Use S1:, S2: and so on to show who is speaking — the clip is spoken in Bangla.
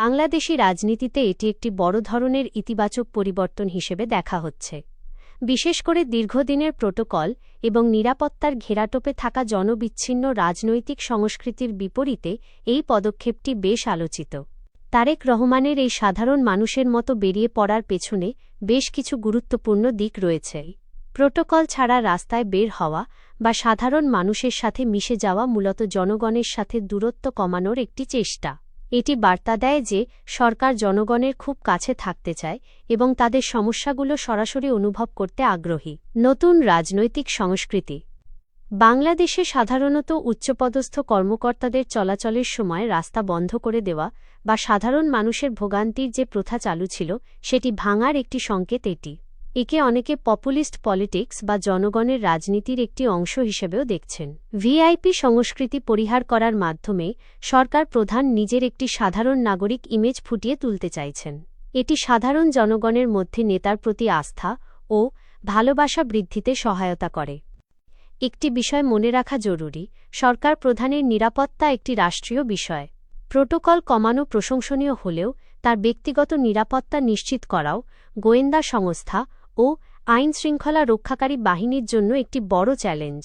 S1: বাংলাদেশি রাজনীতিতে এটি একটি বড় ধরনের ইতিবাচক পরিবর্তন হিসেবে দেখা হচ্ছে। বিশেষ করে দীর্ঘদিনের প্রোটোকল এবং নিরাপত্তার ঘেরাটোপে থাকা জনবিচ্ছিন্ন রাজনৈতিক সংস্কৃতির বিপরীতে এই পদক্ষেপটি বেশ আলোচিত। তারেক রহমানের এই সাধারণ মানুষের মতো বেরিয়ে পড়ার পেছনে বেশ কিছু গুরুত্বপূর্ণ দিক রয়েছে। প্রোটোকল ছাড়া রাস্তায় বের হওয়া বা সাধারণ মানুষের সাথে মিশে যাওয়া মূলত জনগণের সাথে দূরত্ব কমানোর একটি চেষ্টা। এটি বার্তা দেয় যে সরকার জনগণের খুব কাছে থাকতে চায় এবং তাদের সমস্যাগুলো সরাসরি অনুভব করতে আগ্রহী। নতুন রাজনৈতিক সংস্কৃতি। বাংলাদেশে সাধারণত উচ্চপদস্থ কর্মকর্তাদের চলাচলের সময় রাস্তা বন্ধ করে দেওয়া বা সাধারণ মানুষের ভোগান্তির যে প্রথা চালু ছিল সেটি ভাঙার একটি সংকেত। একে অনেকে পপুলিস্ট পলিটিক্স বা জনগণের রাজনীতির একটি অংশ হিসেবেও দেখছেন। ভিআইপি সংস্কৃতি পরিহার করার মাধ্যমে সরকার প্রধান নিজের একটি সাধারণ নাগরিক ইমেজ ফুটিয়ে তুলতে চাইছেন। এটি সাধারণ জনগণের মধ্যে নেতার প্রতি আস্থা ও ভালোবাসা বৃদ্ধিতে সহায়তা করে। একটি বিষয় মনে রাখা জরুরি, সরকার প্রধানের নিরাপত্তা একটি রাষ্ট্রীয় বিষয়। প্রোটোকল কমানো প্রশংসনীয় হলেও তার ব্যক্তিগত নিরাপত্তা নিশ্চিত করাও গোয়েন্দা সংস্থা ও আইনশৃঙ্খলা রক্ষাকারী বাহিনীর জন্য একটি বড় চ্যালেঞ্জ।